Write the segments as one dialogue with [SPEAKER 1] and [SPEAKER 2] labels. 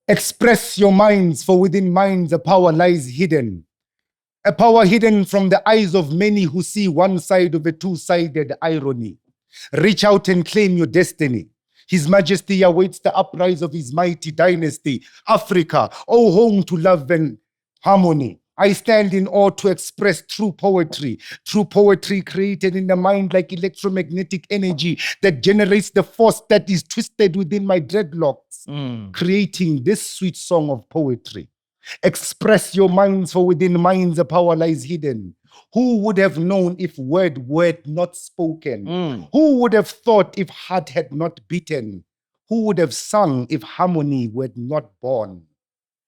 [SPEAKER 1] Express your minds, for within minds a power lies hidden. A power hidden from the eyes of many who see one side of a two-sided irony. Reach out and claim your destiny. His Majesty awaits the uprise of his mighty dynasty. Africa, oh home to love and harmony. I stand in awe to express true poetry created in the mind like electromagnetic energy that generates the force that is twisted within my dreadlocks, creating this sweet song of poetry. Express your minds, for within minds a power lies hidden. Who would have known if word were not spoken? Who would have thought if heart had not beaten? Who would have sung if harmony were not born?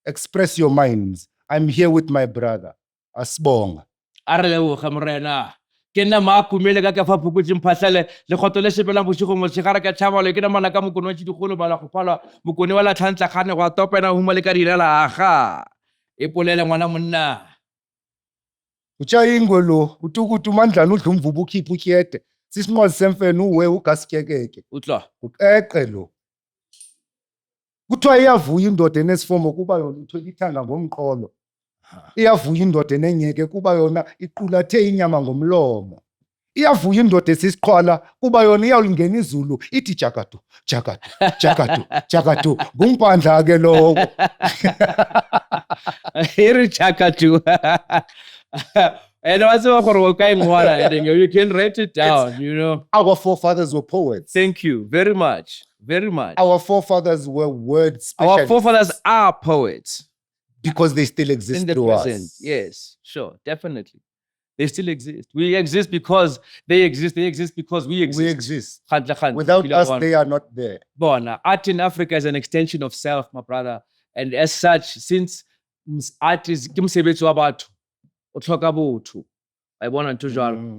[SPEAKER 1] Express your minds. I'm here with my brother, Asbong.
[SPEAKER 2] Ke nna Makumele ka fa phukutse mphatlele le khoto le sepelang bosigo mo tshigara ka tšhabalo ke na mana ka mokono tshi digolo bala go phala mokone wa la tlhantla gane go topena huma le ka direla aga e polele ngwana monna
[SPEAKER 1] utsha ingwe lo utukutu mandlana udlumvubu ukhipha utyede sisinqwazi semfene uwe ugasikekeke
[SPEAKER 2] utla
[SPEAKER 1] uqeqe lo kuthiwa iyavuya indoda enesifomo kuba yona uthola ithanga ngomqolo. Iyavuya indoda enenyeke kuba yona iqulathe inyama ngomlomo. Iyavuya indoda esisiqhwala kuba yona iyawulingena izulu ithi jakatu jakatu jakatu jakatu ngumpandla ke lowo.
[SPEAKER 2] Here jakatu. And also you can write it down, you know.
[SPEAKER 1] Our forefathers were poets.
[SPEAKER 2] Thank you very much. Very much.
[SPEAKER 1] Our forefathers were word specialists.
[SPEAKER 2] Our forefathers are poets.
[SPEAKER 1] Because they still exist
[SPEAKER 2] in the present. Us. Yes, sure, definitely. They still exist. We exist because they exist. They exist because we exist.
[SPEAKER 1] We exist. Without us, they are not there.
[SPEAKER 2] Art in Africa is an extension of self, my brother. And as such, since art is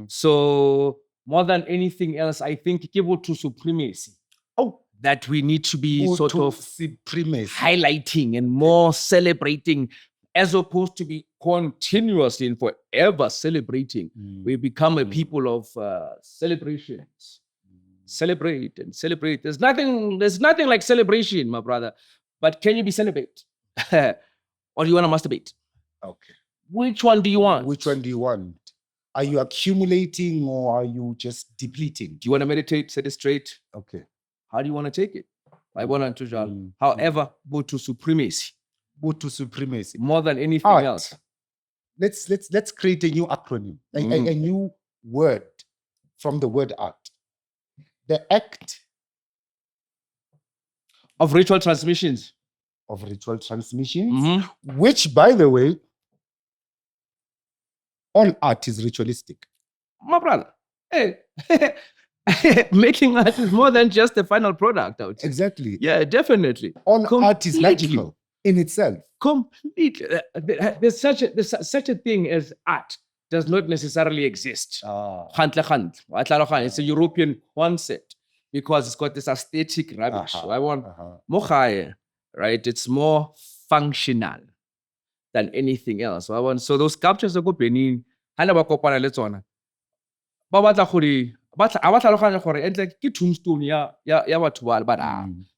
[SPEAKER 2] so more than anything else, I think give to supremacy. That we need to be sort of highlighting and more celebrating, as opposed to be continuously and forever celebrating. We become a people of celebrations. Celebrate and celebrate. There's nothing like celebration, my brother. But can you be celebrate? Or do you want to masturbate?
[SPEAKER 1] Okay.
[SPEAKER 2] Which one do you want?
[SPEAKER 1] Which one do you want? Are you accumulating or are you just depleting?
[SPEAKER 2] Do you want to meditate, set it straight?
[SPEAKER 1] Okay.
[SPEAKER 2] How do you want to take it? I want to however, go to supremacy.
[SPEAKER 1] Go to supremacy.
[SPEAKER 2] More than anything else.
[SPEAKER 1] Let's create a new acronym, a new word from the word art. The act
[SPEAKER 2] of ritual transmissions.
[SPEAKER 1] Of ritual transmissions, which, by the way, all art is ritualistic.
[SPEAKER 2] My brother, hey. Making art is more than just the final product.
[SPEAKER 1] Exactly.
[SPEAKER 2] Yeah, definitely.
[SPEAKER 1] All art is magical in itself.
[SPEAKER 2] Completely. There's such a thing as art does not necessarily exist. It's a European concept because it's got this aesthetic rubbish. Right? It's more functional than anything else. So those sculptures are good. But I want to ke tombstone ya batho ba but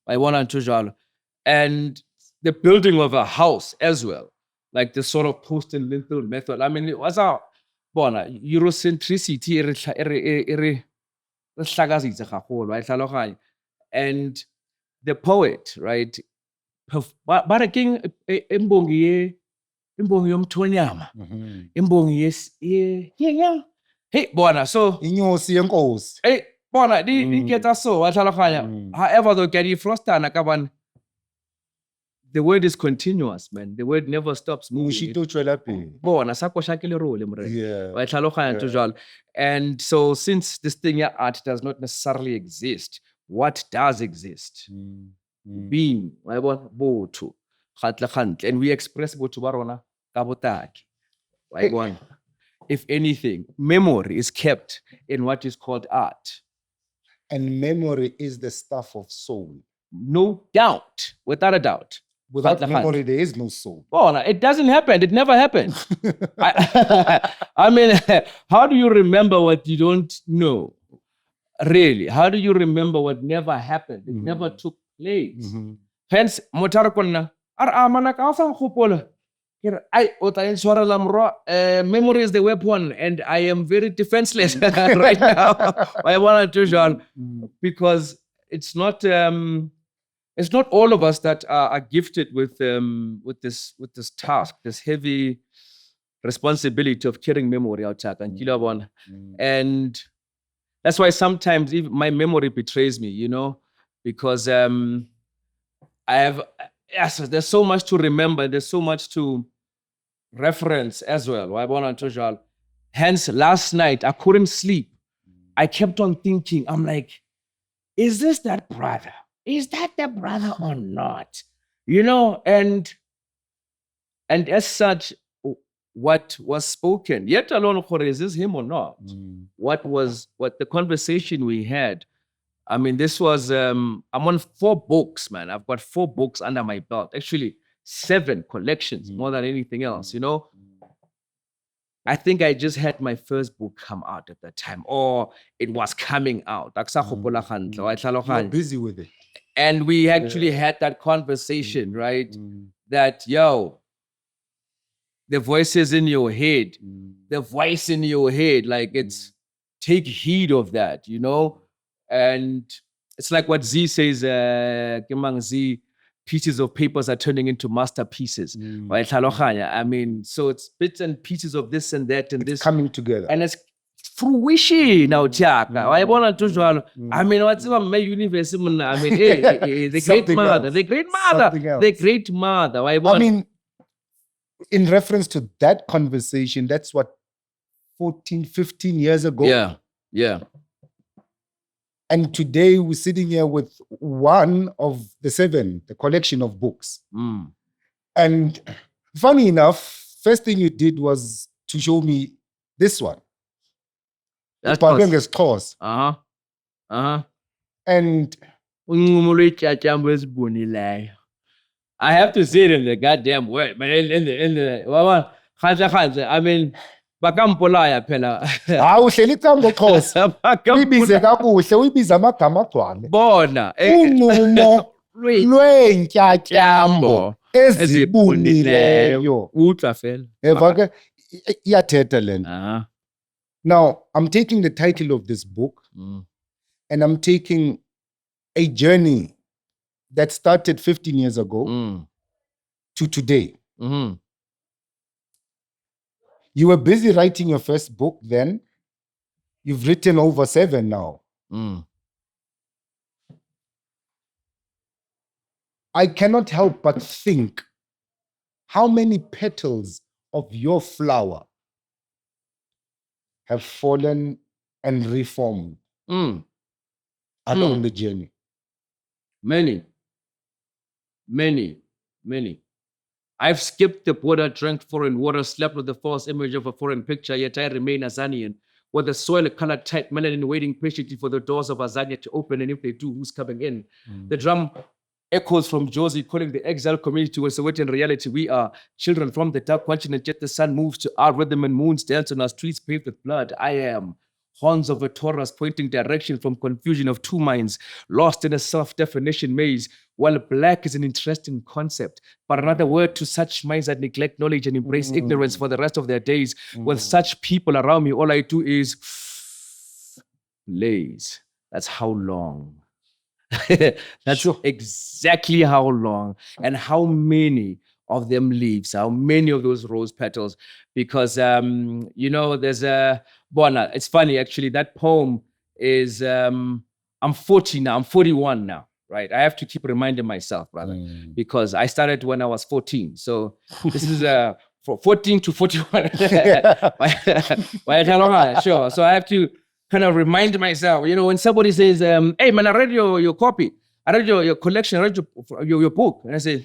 [SPEAKER 2] I want to and the building of a house as well, like the sort of post and lintel method. I mean, it was our Eurocentricity and the poet, right? But king imbongi yomthonyama imbongi hey, bona, so
[SPEAKER 1] inyosi yenkosi.
[SPEAKER 2] Hey, bona, di get us so however, though, can you frost the word is continuous, man. The word never stops moving. Bona, yeah. And so, since this thing here, art does not necessarily exist, what does exist? Being, I want botu, and we express botu barona kabotaki. I want. If anything, memory is kept in what is called art.
[SPEAKER 1] And memory is the stuff of soul.
[SPEAKER 2] No doubt, without a doubt.
[SPEAKER 1] Without memory, there is no soul.
[SPEAKER 2] Oh, no, it doesn't happen. It never happened. I mean, how do you remember what you don't know? Really, how do you remember what never happened? It never took place. Hence, motarakonna Memory is the weapon, and I am very defenseless right now. I want to John because it's not all of us that are gifted with this task, this heavy responsibility of carrying memory out and that's why sometimes even my memory betrays me, because there's so much to remember, there's so much to reference as well. Hence, last night I couldn't sleep. I kept on thinking, I'm like, is this that brother? Is that the brother or not? And as such, what was spoken, yet alone, is this him or not? What the conversation we had? I mean, this was, I'm on 4 books, man. I've got 4 books under my belt. Actually, 7 collections, more than anything else, I think I just had my first book come out at that time, or it was coming out.
[SPEAKER 1] You're busy with it.
[SPEAKER 2] And we actually had that conversation, right? That, the voices in your head, the voice in your head, like it's, take heed of that, And it's like what Z says, Z, pieces of papers are turning into masterpieces. I mean, so it's bits and pieces of this and that and
[SPEAKER 1] It's
[SPEAKER 2] this
[SPEAKER 1] coming together.
[SPEAKER 2] and it's fruition now, I mean, what's my universe? I mean, the great mother, the great mother, the great mother.
[SPEAKER 1] I mean, in reference to that conversation, that's what, 14, 15 years ago?
[SPEAKER 2] Yeah.
[SPEAKER 1] And today we're sitting here with one of the 7, the collection of books. And funny enough, first thing you did was to show me this one.
[SPEAKER 2] That's
[SPEAKER 1] Toss. And
[SPEAKER 2] I have to say it in the goddamn word, but in the I mean, bakampolaya phela.
[SPEAKER 1] uhleli ngoXhosa. Uyibize kakuhle, uyibiza amagama agcwale.
[SPEAKER 2] Bona
[SPEAKER 1] Unqumo lweentyatyambo ezibunileyo.
[SPEAKER 2] Utra phela.
[SPEAKER 1] Eva ke iyathetha lena. Now, I'm taking the title of this book and I'm taking a journey that started 15 years ago to today. You were busy writing your first book then. You've written over 7 now. I cannot help but think how many petals of your flower have fallen and reformed along the journey.
[SPEAKER 2] Many. I've skipped the border, drank foreign water, slept with the false image of a foreign picture, yet I remain Azanian, with the soil colored tight melanin waiting patiently for the doors of Azania to open, and if they do, who's coming in? The drum echoes from Josie calling the exile community to a Sowetan reality. We are children from the dark continent, yet the sun moves to our rhythm and moons dance on our streets paved with blood. I am horns of a Taurus pointing direction from confusion of 2 minds, lost in a self-definition maze. While black is an interesting concept, but another word to such minds that neglect knowledge and embrace ignorance for the rest of their days. With such people around me, all I do is laze. That's how long. That's exactly how long and how many of them leaves, how many of those rose petals, because there's a Bona. It's funny actually, that poem is I'm 40 now, I'm 41 now, right? I have to keep reminding myself, brother, because I started when I was 14. So this is for 14 to 41. Sure. So I have to kind of remind myself, when somebody says, hey man, I read your copy, I read your collection, I read your book, and I say,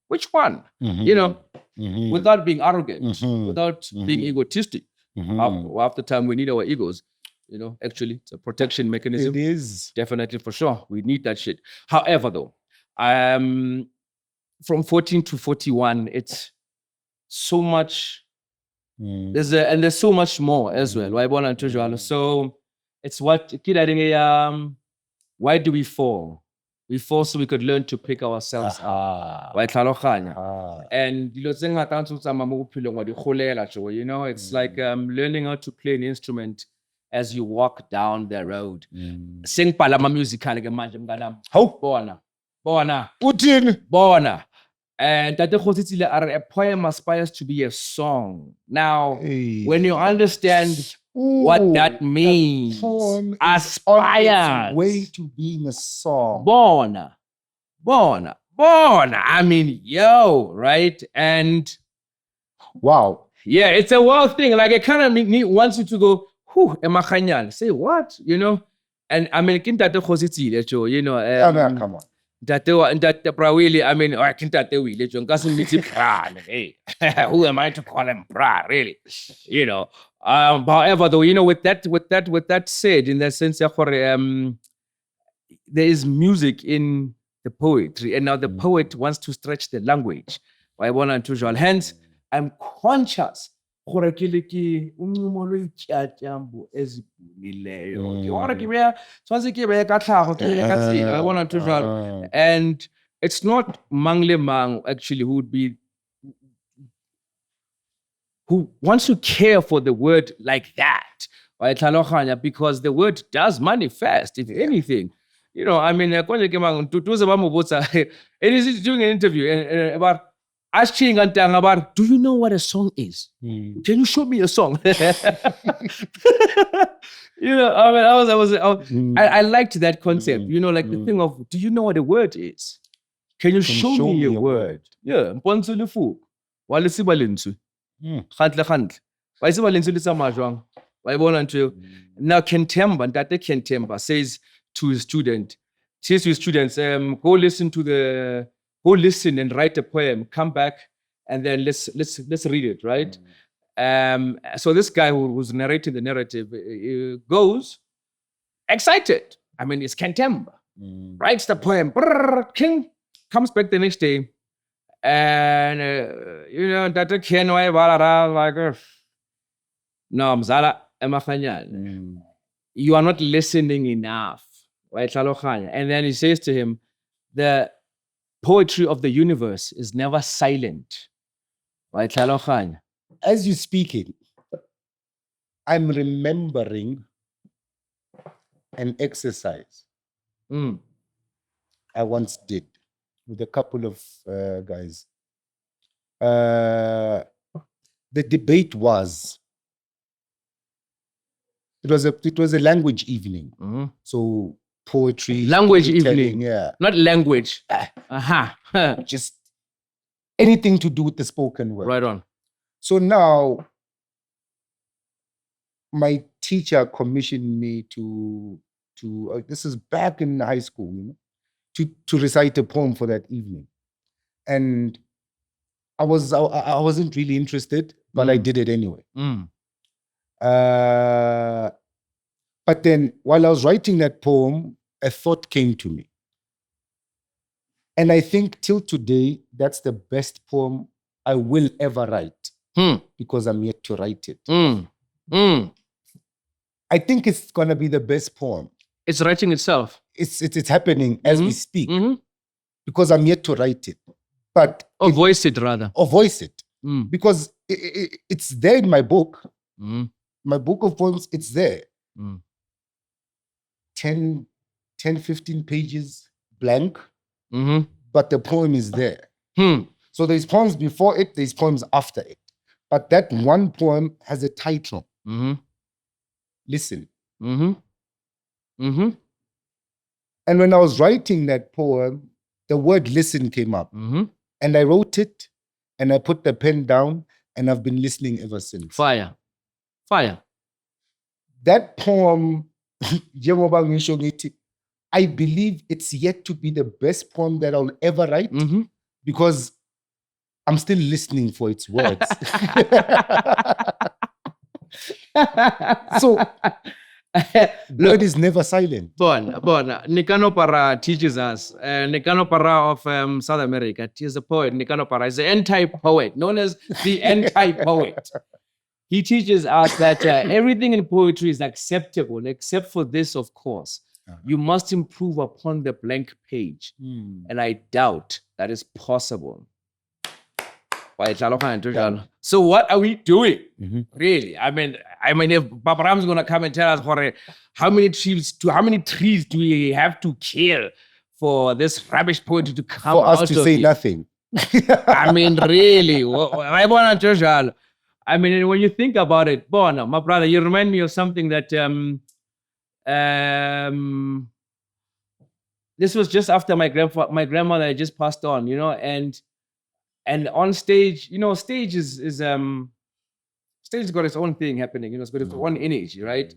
[SPEAKER 2] which one? Without being arrogant, without being egotistic. Half the time we need our egos, actually it's a protection mechanism.
[SPEAKER 1] It is.
[SPEAKER 2] Definitely, for sure. We need that shit. However, though, from 14 to 41, it's so much. There's so much more as well. So it's what why do we fall? before so we could learn to pick ourselves up. Wa tlhaloganya? And dilo tse ngata ntse o tsamaya mo bophelong wa di golela, Joe. You know, it's like learning how to play an instrument as you walk down the road. Sing palama musical ke manje mnganami.
[SPEAKER 1] How?
[SPEAKER 2] Bona.
[SPEAKER 1] Uthini?
[SPEAKER 2] Bona. And Tate Khositsile are a poem aspires to be a song. Now, when you understand what that means, aspires
[SPEAKER 1] way to being a song.
[SPEAKER 2] Bona. I mean, yo, right? And
[SPEAKER 1] wow.
[SPEAKER 2] Yeah, it's a wild thing. Like, it kind of wants you to go, whew, emakhanyan. Say what? You know? And I mean, Tate Khositsile, Joe, you know.
[SPEAKER 1] Come on.
[SPEAKER 2] That really, I mean, I can't tell you, hey, who am I to call him bra, really? You know. However, though, you know, with that said, in the sense that there is music in the poetry, and now the poet wants to stretch the language. Hence, I'm conscious. And it's not Mangle Mang actually who wants to care for the word like that, right? Because the word does manifest, if anything. You know, I mean, it is doing an interview about asking about, do you know what a song is? Can you show me a song? You know, I mean, I liked that concept. You know, like the thing of, do you know what a word is? Can you show me a word? Yeah, mpontsulufu. Wale sibalentu. Khantle. Wale sibalentu lisamajwang. Now Tate Kentemba says to his students, go listen and write a poem, come back, and then let's read it, right? So this guy who was narrating the narrative goes excited. I mean, it's Kentemba. Writes the poem, king, comes back the next day, and you know, Dr. Ken like, no, Mzala Emafanyan, you are not listening enough. And then he says to him, the poetry of the universe is never silent.
[SPEAKER 1] As you speak it, I'm remembering an exercise I once did with a couple of guys. The debate was, it was a language evening. So poetry.
[SPEAKER 2] Language evening.
[SPEAKER 1] Yeah.
[SPEAKER 2] Not language.
[SPEAKER 1] Just anything to do with the spoken word.
[SPEAKER 2] Right on.
[SPEAKER 1] So now, my teacher commissioned me to this is back in high school, you know, to recite a poem for that evening. And I wasn't really interested, but I did it anyway. But then while I was writing that poem, a thought came to me. And I think till today, that's the best poem I will ever write because I'm yet to write it. I think it's going to be the best poem.
[SPEAKER 2] It's writing itself.
[SPEAKER 1] It's happening as we speak because I'm yet to write it. But
[SPEAKER 2] or voice it rather.
[SPEAKER 1] Or voice it. Because it's there in my book. My book of poems, it's there. 10, 15 pages blank, but the poem is there. So there's poems before it, there's poems after it. But that one poem has a title. Listen. And when I was writing that poem, the word listen came up. And I wrote it, and I put the pen down, and I've been listening ever since.
[SPEAKER 2] Fire.
[SPEAKER 1] That poem, I believe it's yet to be the best poem that I'll ever write because I'm still listening for its words. So, word is never silent.
[SPEAKER 2] Nicano Para teaches us. Nicano Para of South America. He is a poet. Nicano Para is the anti-poet, known as the anti-poet. He teaches us that everything in poetry is acceptable, except for this, of course. You must improve upon the blank page. And I doubt that is possible. So what are we doing? Really? I mean, if Papa Ram's gonna come and tell us how many trees do we have to kill for this rubbish poetry to come
[SPEAKER 1] For us
[SPEAKER 2] out
[SPEAKER 1] to
[SPEAKER 2] of
[SPEAKER 1] say
[SPEAKER 2] it?
[SPEAKER 1] nothing.
[SPEAKER 2] I mean, really. I mean, when you think about it, Bona, my brother, you remind me of something that this was just after my grandmother had just passed on, and on stage, stage is stage got its own thing happening, it's got its own energy, right?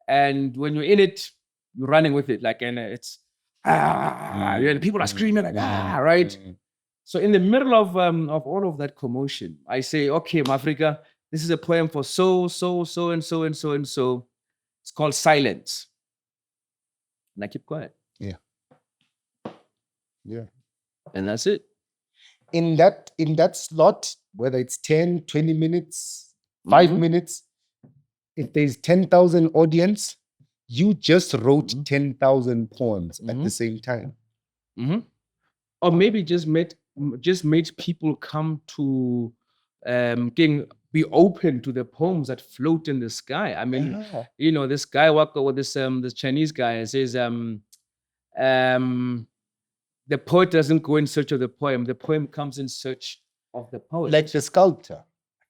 [SPEAKER 2] And when you're in it, you're running with it, and it's and people are screaming right? So in the middle of all of that commotion, I say, okay, Mafrika, this is a poem for so and so and so and so. It's called Silence. And I keep quiet.
[SPEAKER 1] Yeah.
[SPEAKER 2] And that's it.
[SPEAKER 1] In that slot, whether it's 10, 20 minutes, 5 minutes, if there's 10,000 audience, you just wrote 10,000 poems at the same time.
[SPEAKER 2] Or maybe just made people come to be open to the poems that float in the sky. I mean, this guy with this Chinese guy says the poet doesn't go in search of the poem comes in search of the poet.
[SPEAKER 1] Like the sculptor.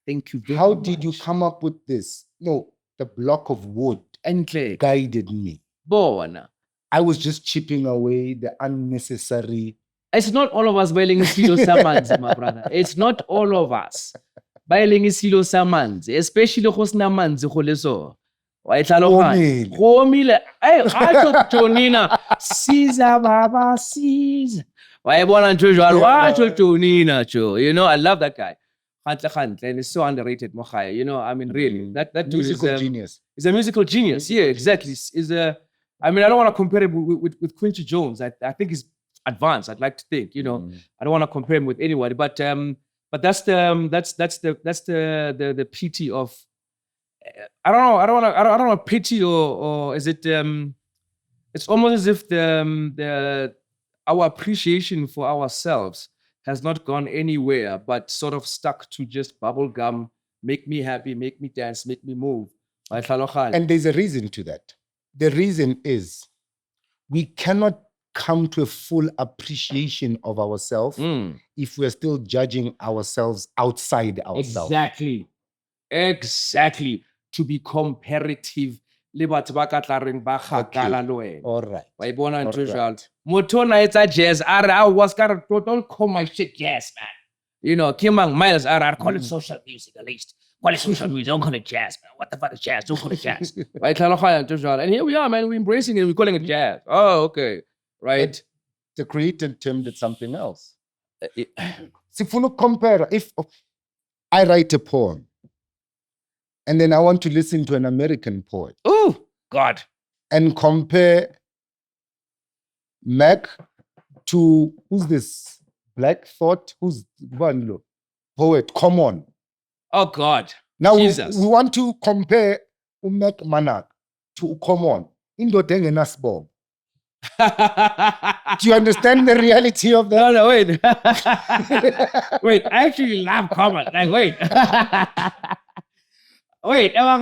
[SPEAKER 2] Thank you very
[SPEAKER 1] How
[SPEAKER 2] much.
[SPEAKER 1] did you come up with this? No, the block of wood
[SPEAKER 2] and clay
[SPEAKER 1] guided me.
[SPEAKER 2] Bona.
[SPEAKER 1] I was just chipping away the unnecessary.
[SPEAKER 2] It's not all of us bailing isilo samanzi, my brother. It's not all of us bailing isilo samanzi, especially khosna manzi kholeso. Wa itlhaloganya. Gomile. Hey, atsho Tonina, Caesar baba, Caesar. Wa ibona ntho jwalo, atsho Tonina cho. I love that guy. And it's so underrated, Mochaya. I mean, really, that dude
[SPEAKER 1] musical genius.
[SPEAKER 2] He's a musical genius. Yeah, exactly. I mean, I don't want to compare him with Quincy Jones. I think he's advanced. I'd like to think. I don't want to compare him with anybody. But that's the pity of. I don't know pity or is it? It's almost as if our appreciation for ourselves has not gone anywhere, but sort of stuck to just bubble gum, make me happy, make me dance, make me move.
[SPEAKER 1] And there's a reason to that. The reason is we cannot come to a full appreciation of ourselves if we're still judging ourselves outside ourselves.
[SPEAKER 2] Exactly. To be comparative. All right. Motona, it's a jazz. I was kind of don't call my shit jazz, man. Kimang Miles are call it social music at least. Call it social music, don't call it jazz, man. What the fuck is jazz? Don't call it jazz. Right? And here we are, man. We're embracing it, we're calling it jazz. Oh, okay. Right.
[SPEAKER 1] The creator termed it something else. If you compare, if I write a poem and then I want to listen to an American poet.
[SPEAKER 2] Oh, God.
[SPEAKER 1] And compare Mac to, who's this? Black Thought? Who's one poet? Come on.
[SPEAKER 2] Oh, God.
[SPEAKER 1] Now we
[SPEAKER 2] Jesus.
[SPEAKER 1] to compare Mak Manaka to Come On. Indoteng Nasbo. Do you understand the reality of that?
[SPEAKER 2] No, wait. Wait, I actually love Come On. Like, wait. Wait, no,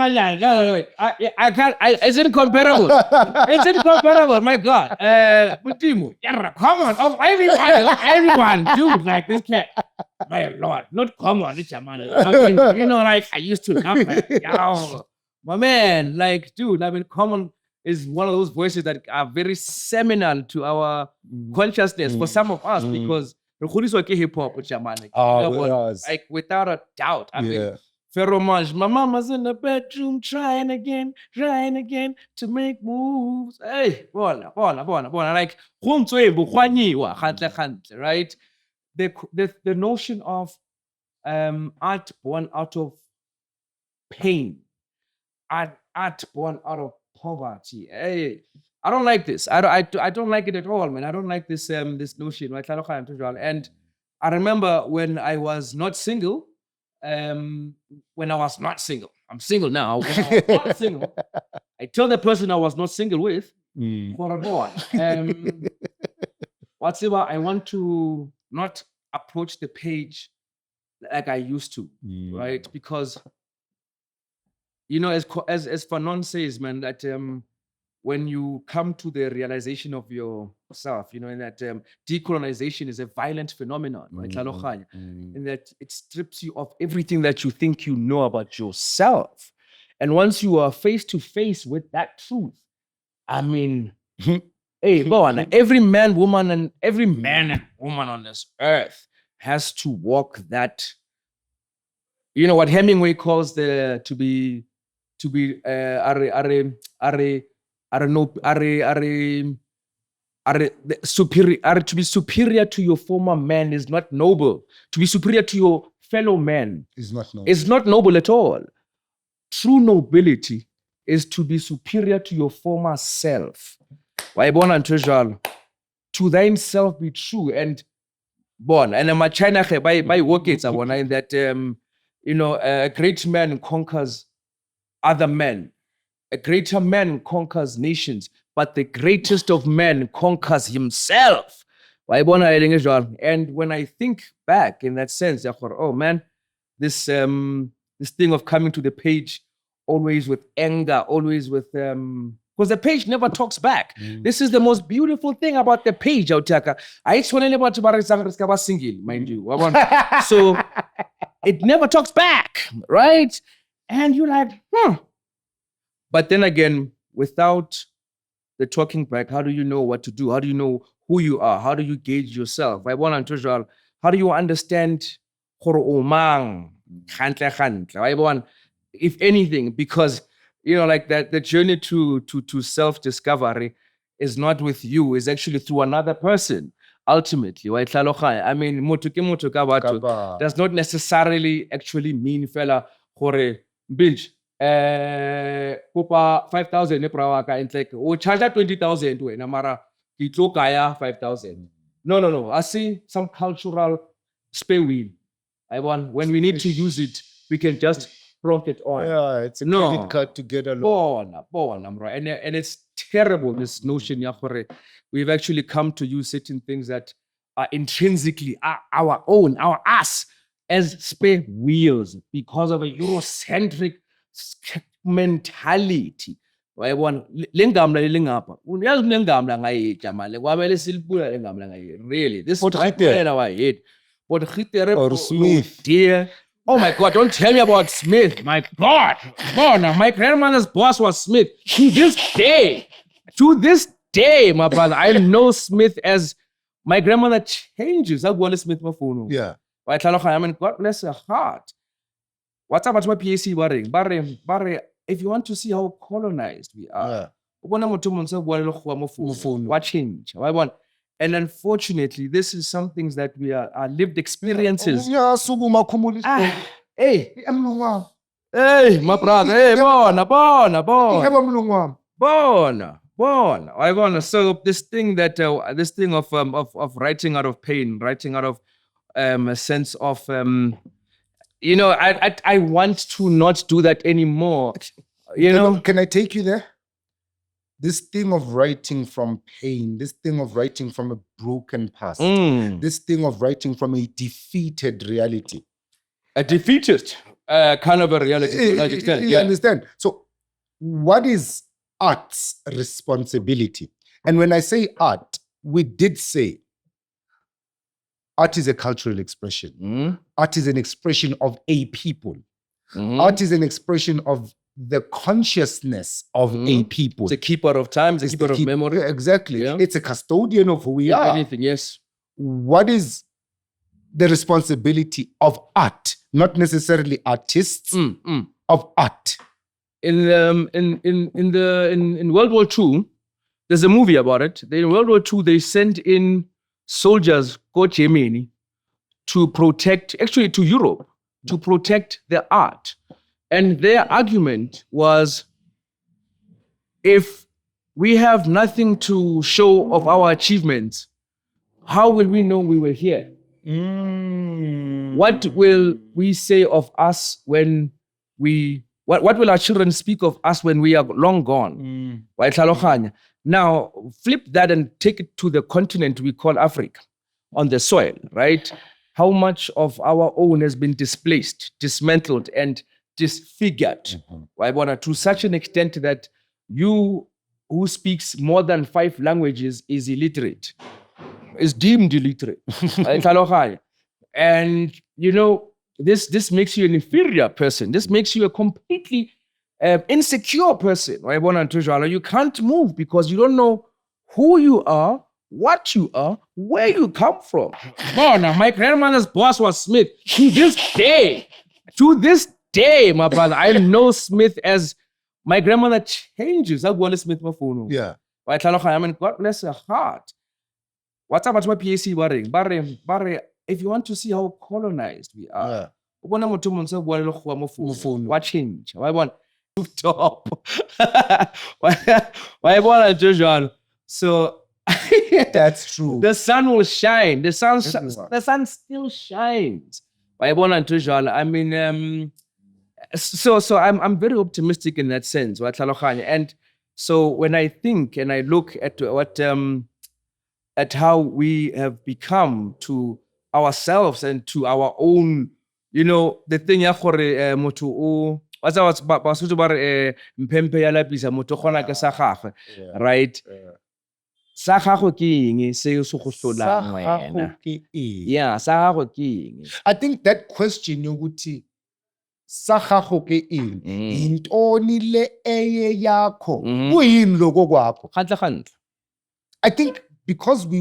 [SPEAKER 2] wait. I can't. It's incomparable. It's incomparable. My God. Mutimu, come on. Oh, everyone, dude, like this cat. My Lord, not come on, it's a man. Like I used to love it. My man, like, dude, I mean, come on is one of those voices that are very seminal to our consciousness for some of us because hip hop, like without a doubt. I mean, Ferromage, my mama's in the bedroom trying again to make moves. Hey, bona. Like, right? The notion of art born out of pain, art born out of poverty. Hey, I don't like this. I don't like it at all, man. I don't like this this notion. Right? And I remember when I was not single. When I was not single, I'm single now. When I was not single, I told the person I was not single with, For a boy. Whatever, I want to not approach the page like I used to, right? Because as Fanon says, man, that when you come to the realization of yourself, and that decolonization is a violent phenomenon, right? And that it strips you of everything that you think you know about yourself. And once you are face to face with that truth, I mean, hey, Bowana, every man, woman on this earth has to walk that. You know what Hemingway calls to be superior to your former man is not noble. To be superior to your fellow man
[SPEAKER 1] is not noble.
[SPEAKER 2] It's not noble at all. True nobility is to be superior to your former self. To thine self be true and born. And my China by work it's in that a great man conquers other men. A greater man conquers nations, but the greatest of men conquers himself. And when I think back in that sense, oh man, this thing of coming to the page always with anger, always with because the page never talks back. This is the most beautiful thing about the page, Autaka. I single, mind you. So it never talks back, right? And you're like, But then again, without the talking back, how do you know what to do? How do you know who you are? How do you gauge yourself? How do you understand if anything? Because like that, the journey to self-discovery is not with you, is actually through another person. Ultimately, I mean, does not necessarily actually mean fella hore binge. 5,000 ne prawaka and like charge 20,000 wena mara ke tlo kaya 5,000. No. I see some cultural spare wheel. When we need to use it, we can just plonk it on.
[SPEAKER 1] Yeah, it's a credit card to get along.
[SPEAKER 2] Right. And it's terrible, this notion, we've actually come to use certain things that are intrinsically our own, our us, as spare wheels because of a Eurocentric mentality. Really, this is in our head.
[SPEAKER 1] Or Smith.
[SPEAKER 2] Dear. Oh my God, don't tell me about Smith. My God. My grandmother's boss was Smith. To this day, my brother, I know Smith as my grandmother changes. I'll go on Smith my phone.
[SPEAKER 1] Yeah.
[SPEAKER 2] I mean, God bless her heart. What's about my PAC worrying? If you want to see how colonized we are, what change? And unfortunately, this is some things that we are lived experiences. Hey, my brother, hey, born. So this thing of writing out of pain, writing out of a sense of I want to not do that anymore.
[SPEAKER 1] Can I take you there? This thing of writing from pain, this thing of writing from a broken past, this thing of writing from a defeated reality.
[SPEAKER 2] A defeated kind of a reality.
[SPEAKER 1] You understand? So what is art's responsibility? And when I say art, we did say art is a cultural expression. Art is an expression of a people. Art is an expression of the consciousness of a people.
[SPEAKER 2] It's a keeper of time, it's a keeper of memory.
[SPEAKER 1] Exactly. Yeah. It's a custodian of who we are.
[SPEAKER 2] Anything, yes.
[SPEAKER 1] What is the responsibility of art? Not necessarily artists, of art.
[SPEAKER 2] In World War II, there's a movie about it. In World War II, they sent in soldiers go Germany to protect, actually to Europe, to protect their art. And their argument was, if we have nothing to show of our achievements, how will we know we were here? What will we say of us when we What will our children speak of us when we are long gone? Wa e tlhaloganya? Now, flip that and take it to the continent we call Africa, on the soil, right? How much of our own has been displaced, dismantled, and disfigured, right? To such an extent that you who speaks more than 5 languages is illiterate, is deemed illiterate. Right? And, you know, this makes you an inferior person. This makes you a completely insecure person. Right? You can't move because you don't know who you are, what you are, where you come from. My grandmother's boss was Smith. To this day, my brother, I know Smith as my grandmother changes. I'll go on Smith my phone.
[SPEAKER 1] Yeah.
[SPEAKER 2] I mean, God bless her heart. What's about my PAC barring? If you want to see how colonized we are, what change? Why want to top? Why want to So
[SPEAKER 1] that's true.
[SPEAKER 2] The sun will shine. The sun still shines. I mean, so I'm very optimistic in that sense. And so when I think and I look at what at how we have become to ourselves and to our own, you know, the thing ya gore motho o what's Basotho ba re mpempe ya lapisa motho gona ke sa gagwe, right? Sa gagwe ke eng se se go hlolang wena? Yeah, sa gagwe ke eng?
[SPEAKER 1] I think that question yokuthi sa gagwe ke eng intoni le eye yakho kuyini lokho kwakho?
[SPEAKER 2] Gantle.
[SPEAKER 1] I think because we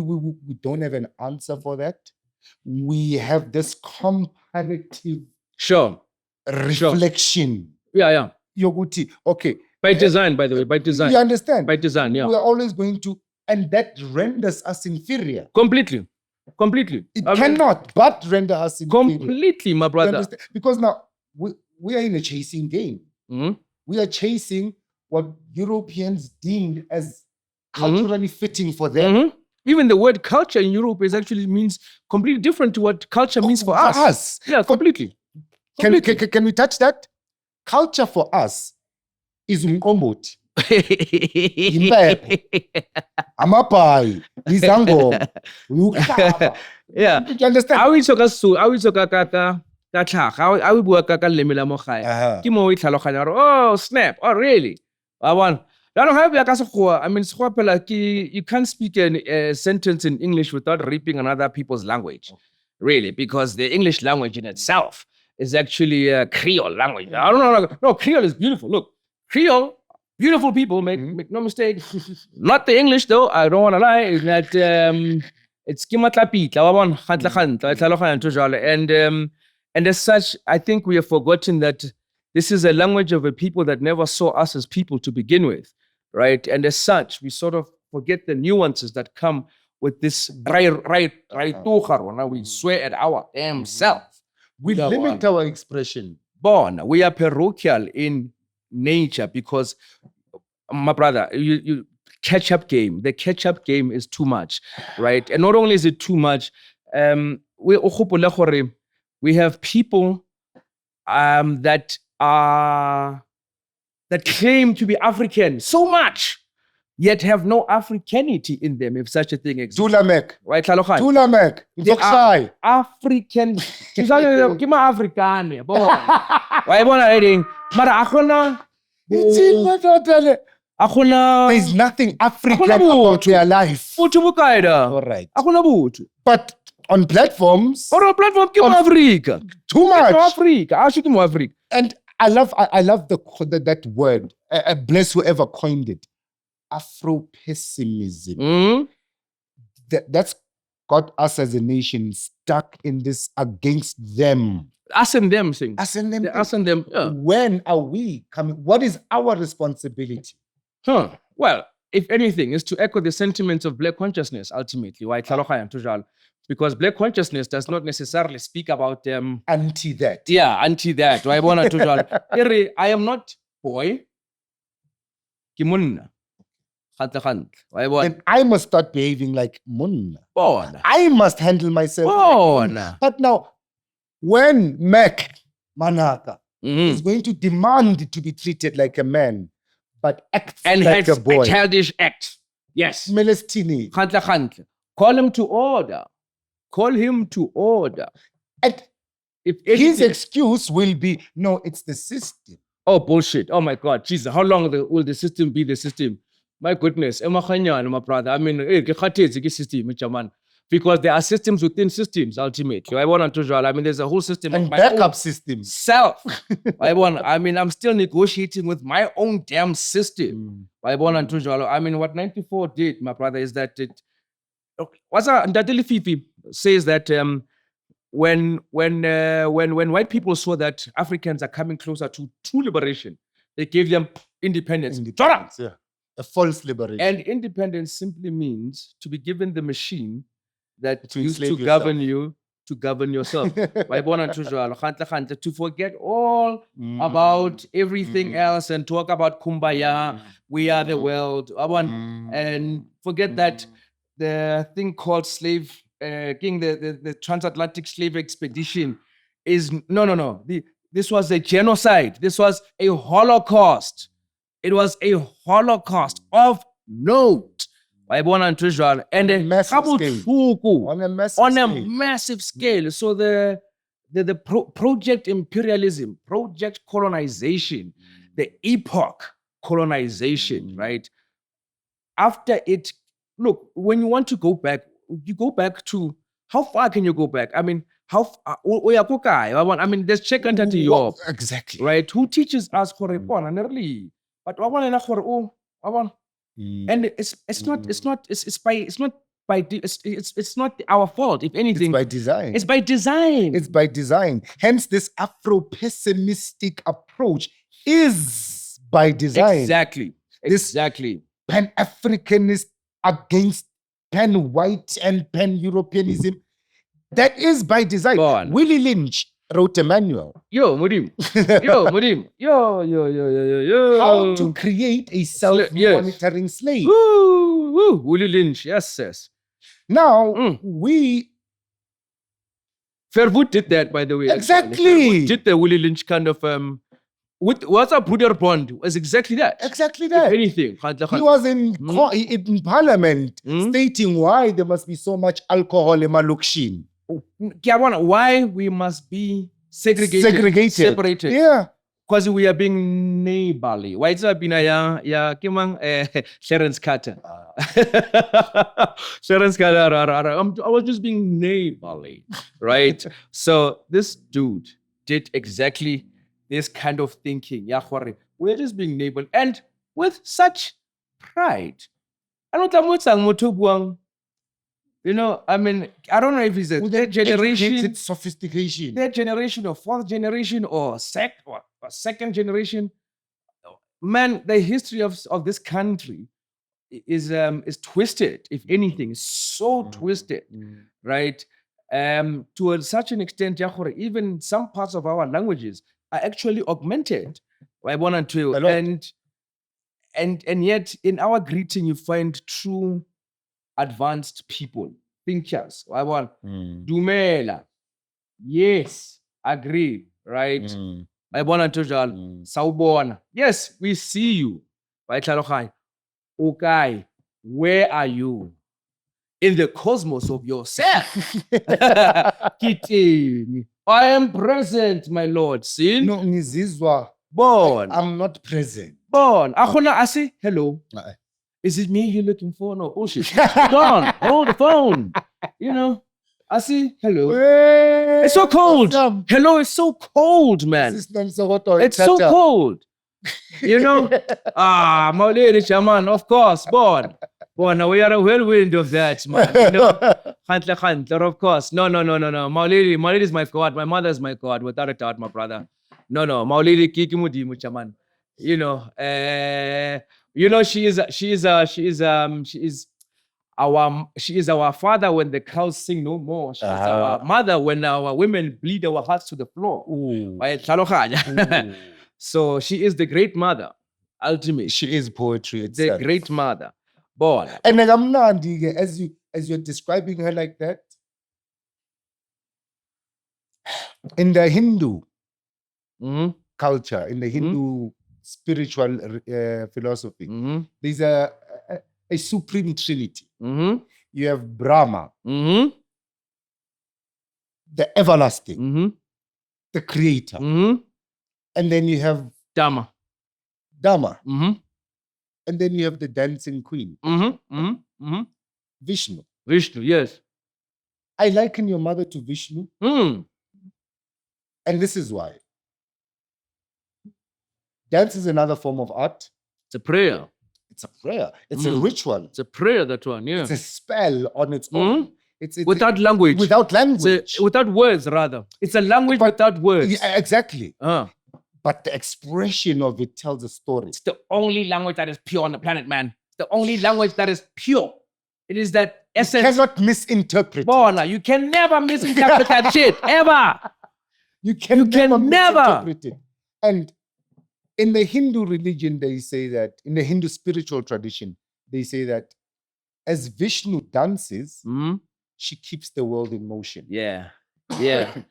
[SPEAKER 1] don't have an answer for that, we have this comparative reflection.
[SPEAKER 2] Yeah.
[SPEAKER 1] Yoguti, okay.
[SPEAKER 2] By design, by the way, by design.
[SPEAKER 1] You understand?
[SPEAKER 2] By design, yeah.
[SPEAKER 1] We are always going to, and that renders us inferior.
[SPEAKER 2] Completely. It
[SPEAKER 1] cannot but render us inferior.
[SPEAKER 2] Completely, my brother.
[SPEAKER 1] Because now we are in a chasing game. We are chasing what Europeans deemed as culturally fitting for them.
[SPEAKER 2] Even the word culture in Europe actually means completely different to what culture means for us. Yeah, completely.
[SPEAKER 1] Can we touch that? Culture for us is umqombothi. Impepho. Amapai. Izangoma. Ukhaba.
[SPEAKER 2] Yeah.
[SPEAKER 1] You understand?
[SPEAKER 2] I oh, snap. Oh, really? I mean, you can't speak a sentence in English without ripping another people's language, really, because the English language in itself is actually a Creole language. I don't know. No, Creole is beautiful. Look, Creole, beautiful people, make no mistake. Not the English, though. I don't want to lie. Is that it's and as such, I think we have forgotten that this is a language of a people that never saw us as people to begin with, right? And as such, we sort of forget the nuances that come with this right. We swear at our damn self.
[SPEAKER 1] We limit our expression.
[SPEAKER 2] We are parochial in nature because, my brother, you catch-up game. The catch-up game is too much, right? And not only is it too much, we have people that claim to be African so much, yet have no Africanity in them, if such a thing exists.
[SPEAKER 1] Tulamek.
[SPEAKER 2] Right,
[SPEAKER 1] Tulamek.
[SPEAKER 2] They are African. Kima African. Why bona reading? Mara
[SPEAKER 1] there's nothing African about their life.
[SPEAKER 2] All
[SPEAKER 1] right. But on platforms.
[SPEAKER 2] Kima Africa.
[SPEAKER 1] Too much.
[SPEAKER 2] Africa.
[SPEAKER 1] And I love that word. Bless whoever coined it. Afro-pessimism. That's got us as a nation stuck in this against them.
[SPEAKER 2] Us and them thing.
[SPEAKER 1] Us and them.
[SPEAKER 2] Us and them. Yeah.
[SPEAKER 1] When are we coming? What is our responsibility?
[SPEAKER 2] Well, if anything, is to echo the sentiments of Black consciousness ultimately. Because Black consciousness does not necessarily speak about
[SPEAKER 1] anti that.
[SPEAKER 2] Yeah, anti that. I am not boy. Then
[SPEAKER 1] I must start behaving like munna. I must handle myself.
[SPEAKER 2] Like
[SPEAKER 1] but now, when Mak Manaka is going to demand to be treated like a man, but acts
[SPEAKER 2] And
[SPEAKER 1] like
[SPEAKER 2] has
[SPEAKER 1] a boy.
[SPEAKER 2] a childish act. Yes.
[SPEAKER 1] Melestini.
[SPEAKER 2] Khantle. Call him to order. Call him to order.
[SPEAKER 1] And
[SPEAKER 2] If
[SPEAKER 1] his
[SPEAKER 2] anything-
[SPEAKER 1] excuse will be, no, it's the system.
[SPEAKER 2] Oh, bullshit. Oh my God. Jesus, how long will the system be the system? My goodness. My brother. I mean, system, man. Because there are systems within systems, ultimately. I mean, there's a whole system
[SPEAKER 1] And
[SPEAKER 2] of my
[SPEAKER 1] backup
[SPEAKER 2] own
[SPEAKER 1] systems.
[SPEAKER 2] self. I mean, I'm still negotiating with my own damn system. I mean, what 94 did, my brother, is that it. What's that? Ndadili Fifi says that when white people saw that Africans are coming closer to true liberation, they gave them independence.
[SPEAKER 1] Yeah. A false liberation.
[SPEAKER 2] And independence simply means to be given the machine that
[SPEAKER 1] To
[SPEAKER 2] used to
[SPEAKER 1] enslave
[SPEAKER 2] govern you, to govern yourself. To forget all about everything else and talk about kumbaya, we are the world, and forget that the thing called slave, the transatlantic slave expedition is no. This was a genocide. This was a Holocaust. It was a Holocaust of note. And a
[SPEAKER 1] Massive scale. On a massive
[SPEAKER 2] on a
[SPEAKER 1] scale.
[SPEAKER 2] massive scale. So the project imperialism, project colonization, the epoch colonization, right? After it, look, when you want to go back, you go back to, how far can you go back? I mean, I mean, there's check and
[SPEAKER 1] Well, exactly.
[SPEAKER 2] right? Who teaches us for early? But and it's not our fault. If anything,
[SPEAKER 1] It's by design.
[SPEAKER 2] it's by design.
[SPEAKER 1] It's by design. Hence, this Afro-pessimistic approach is by design.
[SPEAKER 2] Exactly.
[SPEAKER 1] This-
[SPEAKER 2] Exactly.
[SPEAKER 1] Pan-Africanist against pan-white and pan-Europeanism. That is by design.
[SPEAKER 2] Go on.
[SPEAKER 1] Willie Lynch wrote a manual.
[SPEAKER 2] Yo, Mudim. Yo, Mudim. Yo.
[SPEAKER 1] How to create a self-monitoring slave.
[SPEAKER 2] Woo. Willie Lynch. Yes.
[SPEAKER 1] Now, we...
[SPEAKER 2] Fairwood did that, by the way.
[SPEAKER 1] Exactly.
[SPEAKER 2] Fairwood did the Willie Lynch kind of with what's a Bruder Bond was exactly that.
[SPEAKER 1] Exactly
[SPEAKER 2] If
[SPEAKER 1] that.
[SPEAKER 2] anything.
[SPEAKER 1] He was in parliament stating why there must be so much alcohol in Malukshin.
[SPEAKER 2] Why we must be segregated. Separated.
[SPEAKER 1] Yeah.
[SPEAKER 2] Because we are being neighborly. Why is it been Clarence Carter? Clarence Carter. I was just being neighborly, right? So this dude did exactly this kind of thinking. We're just being neighborly, and with such pride. You know, I mean, I don't know if it's a third generation,
[SPEAKER 1] sophistication.
[SPEAKER 2] third generation or fourth generation or second generation. Man, the history of this country is twisted, if anything, is so twisted, right? To such an extent, even some parts of our languages are actually augmented. I wanted to, and yet in our greeting you find true advanced people, thinkers. I want Dumela. Yes, agree, right? I want to Saubona. Yes, we see you. Okay, where are you? In the cosmos of yourself. Kitty, I am present, my Lord. See?
[SPEAKER 1] No, ngizizwa.
[SPEAKER 2] Born.
[SPEAKER 1] I'm not present.
[SPEAKER 2] Born. I say hello. Is it me you're looking for? No, bullshit. Hold on. Hold the phone. You know, I see hello. It's so cold. Hello, it's so cold, man. It's so cold. You know? My lady, Shaman, of course, born. Now we are a whirlwind of that, man. You know? Khantler, of course. No. My lady is my God. My mother is my God, without a doubt, my brother. No. My lady, Kikimudi, Muchaman. You know, she is our father when the cows sing no more. She is our mother when our women bleed our hearts to the floor. So she is the great mother. Ultimately,
[SPEAKER 1] she is poetry itself.
[SPEAKER 2] The great mother. Born.
[SPEAKER 1] And as you're describing her like that, in the Hindu, culture, in the Hindu spiritual philosophy, there's a supreme trinity. You have Brahma, the everlasting, the creator. And then you have
[SPEAKER 2] Dhamma.
[SPEAKER 1] And then you have the dancing queen, Vishnu.
[SPEAKER 2] Vishnu, yes.
[SPEAKER 1] I liken your mother to Vishnu. And this is why. Dance is another form of art.
[SPEAKER 2] It's a prayer.
[SPEAKER 1] It's a prayer. It's a ritual.
[SPEAKER 2] It's a prayer, that one, yeah.
[SPEAKER 1] It's a spell on its own. It's
[SPEAKER 2] without language.
[SPEAKER 1] Without language.
[SPEAKER 2] Without words, rather. It's a language without words.
[SPEAKER 1] Yeah, exactly. But the expression of it tells a story.
[SPEAKER 2] It's the only language that is pure on the planet, man. It's the only language that is pure. It is that essence.
[SPEAKER 1] You cannot misinterpret
[SPEAKER 2] it. You can never misinterpret that shit, ever.
[SPEAKER 1] You can never misinterpret it. And in the Hindu religion, they say that, in the Hindu spiritual tradition, they say that as Vishnu dances, she keeps the world in motion.
[SPEAKER 2] Yeah. Her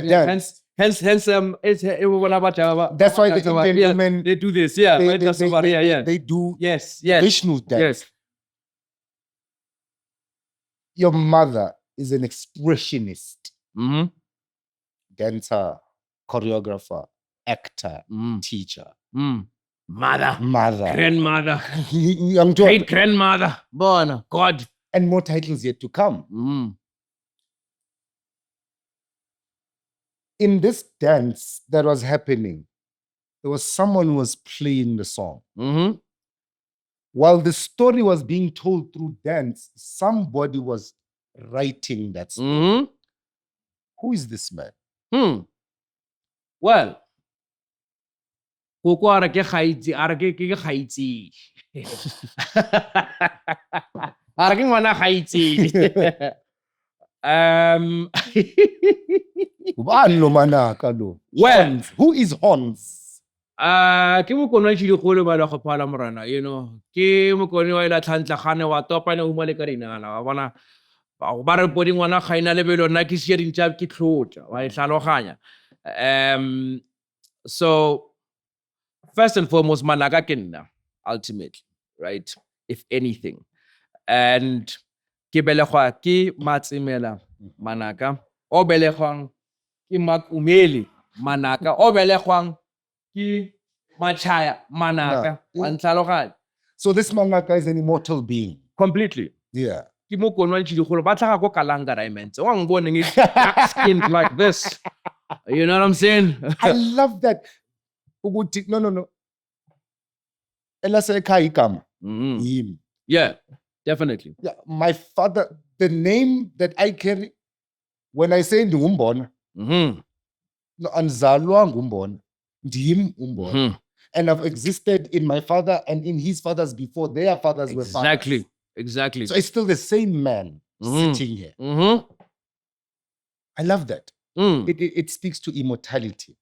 [SPEAKER 2] dance. Hence, it's
[SPEAKER 1] that's why the Indian women
[SPEAKER 2] they do this. Yeah,
[SPEAKER 1] they do
[SPEAKER 2] yes,
[SPEAKER 1] Vishnu's dance.
[SPEAKER 2] Yes.
[SPEAKER 1] Your mother is an expressionist, dancer, choreographer, actor, teacher,
[SPEAKER 2] mother, grandmother,
[SPEAKER 1] young
[SPEAKER 2] great grandmother, born, God,
[SPEAKER 1] and more titles yet to come. In this dance that was happening, there was someone who was playing the song. While the story was being told through dance, somebody was writing that story. Who is this man?
[SPEAKER 2] Well,
[SPEAKER 1] well, who is Hans?
[SPEAKER 2] Ke mokone tshidikgolo ba la go phala morana, you know. Ke mokone wa ila tlhantlagane wa topane o mo le ka dinala wa bona ba re boding ngwana ga ina lebelo nna ke se dintja ke tlhotla wa e hlaloganya. So first and foremost, Manaka ke nna ultimately, right? If anything. And ke belegwa ke Matsimela Manaka, o belegwang ke Mak Manaka, o belegwang ke Machaya Manaka.
[SPEAKER 1] So this Manaka is an immortal being.
[SPEAKER 2] Completely.
[SPEAKER 1] Yeah.
[SPEAKER 2] Ke mo konwa tshidikgolo ba tlhaga go Kalanga diamonds. Wa ngibone ngi dark skinned like this. You know what I'm saying?
[SPEAKER 1] I love that. No. Him.
[SPEAKER 2] Yeah, definitely.
[SPEAKER 1] Yeah, my father, the name that I carry, when I say Ngumbona, Anzalwa Ngumbona, Ndim Umbona. And I've existed in my father and in his fathers before their fathers were fathers.
[SPEAKER 2] Exactly.
[SPEAKER 1] So it's still the same man sitting here. I love that. It speaks to immortality.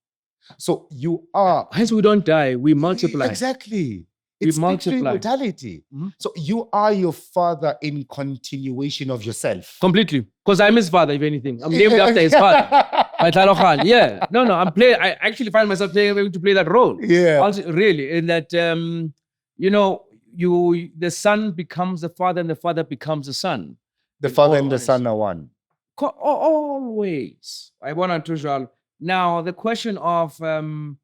[SPEAKER 1] So you are...
[SPEAKER 2] Hence we don't die, we multiply.
[SPEAKER 1] Exactly. It speaks to immortality. So you are your father in continuation of yourself.
[SPEAKER 2] Completely. Because I'm his father, if anything. I'm named after his father. Yeah. No, I actually find myself able to play that role.
[SPEAKER 1] Yeah.
[SPEAKER 2] Also, really, in that, you know, the son becomes the father and the father becomes the son.
[SPEAKER 1] The father and the son are one.
[SPEAKER 2] Always. I want to now the question of you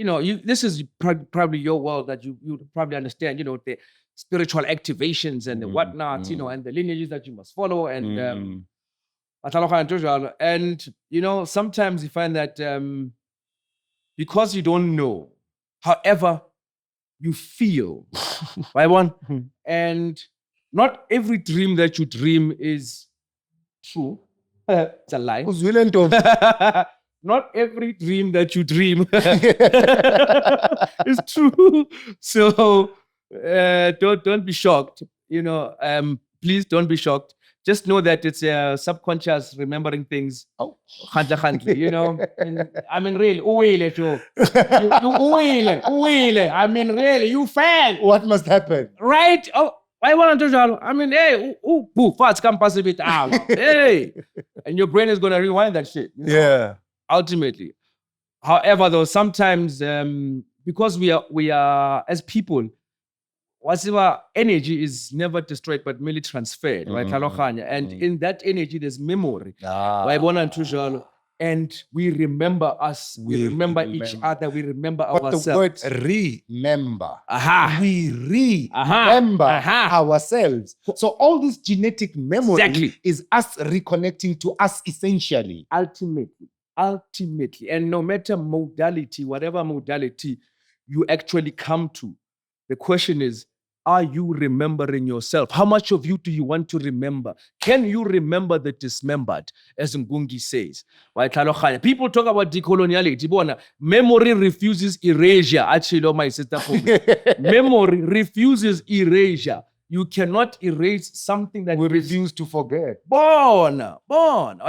[SPEAKER 2] know, this is probably your world that you probably understand, you know, the spiritual activations and the whatnot, you know, and the lineages that you must follow and you know, sometimes you find that because you don't know, however you feel, right? And not every dream that you dream is true. It's a lie. Not every dream that you dream is true. So don't be shocked. You know, please don't be shocked. Just know that it's a subconscious remembering things.
[SPEAKER 1] Oh,
[SPEAKER 2] you know. I mean, really, I mean, really, you fan.
[SPEAKER 1] What must happen?
[SPEAKER 2] Right? Oh, I want to tell you. I mean, hey, fast come possibly out. Hey, and your brain is gonna rewind that shit. You know?
[SPEAKER 1] Yeah.
[SPEAKER 2] Ultimately. However, though, sometimes because we are as people, whatever energy is never destroyed but merely transferred, right? And in that energy, there's memory. And we remember us, we remember each other, we remember ourselves.
[SPEAKER 1] The word remember.
[SPEAKER 2] Aha.
[SPEAKER 1] We remember ourselves. So all this genetic memory is us reconnecting to us essentially.
[SPEAKER 2] Ultimately. And no matter modality, whatever modality you actually come to, the question is, are you remembering yourself? How much of you do you want to remember? Can you remember the dismembered, as Ngungi says? People talk about decoloniality. Memory refuses erasure. Actually, my sister, memory refuses erasure. You cannot erase something that
[SPEAKER 1] we refuse to forget.
[SPEAKER 2] Born. And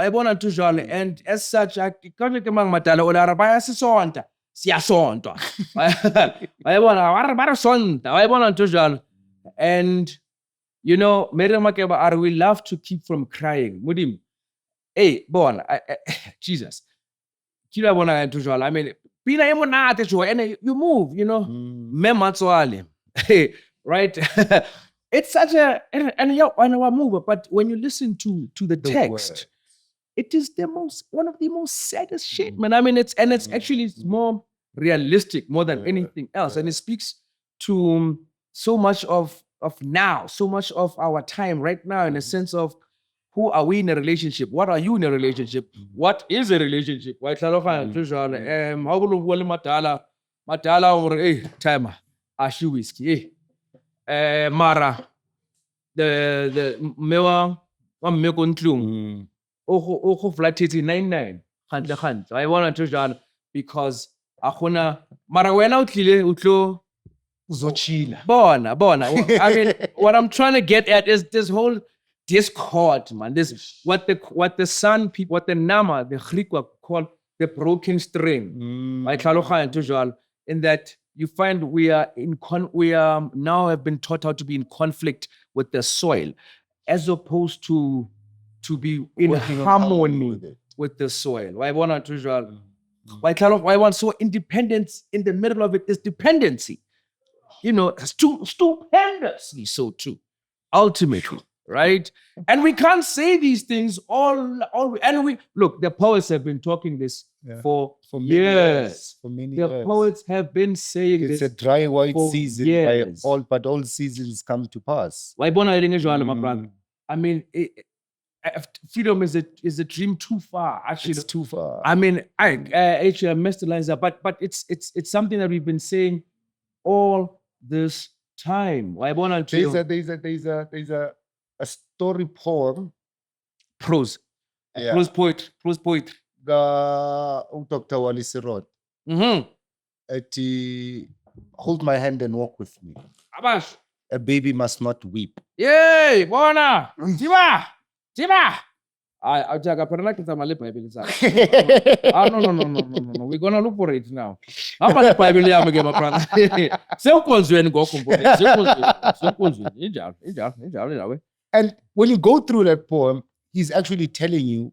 [SPEAKER 2] as such, and you know, we love to keep from crying. Hey, Jesus. I mean, and you move, you know. Right? It's such a and our move, but when you listen to the text, it is one of the most saddest shit, man. I mean, it's actually more realistic more than anything else, and it speaks to so much of now, so much of our time right now, in a sense of who are we in a relationship? What are you in a relationship? What is a relationship? Why timer, ashi whiskey, Mara, the mewa, one milk on tlung. Oho flat 99. I want to John because Ahuna Marawena Utlo
[SPEAKER 1] Zochila.
[SPEAKER 2] Bona. I mean, what I'm trying to get at is this whole discord, man. This what the San people, what the Nama, the Hrikwa call the broken string. In that you find we are now have been taught how to be in conflict with the soil, as opposed to be in harmony with the soil. Why want so independence in the middle of it is dependency. You know, stupendously so too. Ultimately, right? And we can't say these things all and we look, the poets have been talking this for years.
[SPEAKER 1] For many
[SPEAKER 2] years. The poets have been saying
[SPEAKER 1] it's
[SPEAKER 2] this.
[SPEAKER 1] It's a dry white season
[SPEAKER 2] but
[SPEAKER 1] all seasons come to pass.
[SPEAKER 2] My brother? I mean, freedom is a dream too far. Actually,
[SPEAKER 1] it's too far.
[SPEAKER 2] I mean, actually I missed the lines there, but it's something that we've been saying all this time.
[SPEAKER 1] There's a story poem.
[SPEAKER 2] Prose. Prose poet.
[SPEAKER 1] Dr. Wally Sirot. Hold my hand and walk with me.
[SPEAKER 2] Abash.
[SPEAKER 1] A baby must not weep.
[SPEAKER 2] Yay, bona. Tiba. No. We're gonna look for it now. How much Bible am I my brother?
[SPEAKER 1] And when you go through that poem, he's actually telling you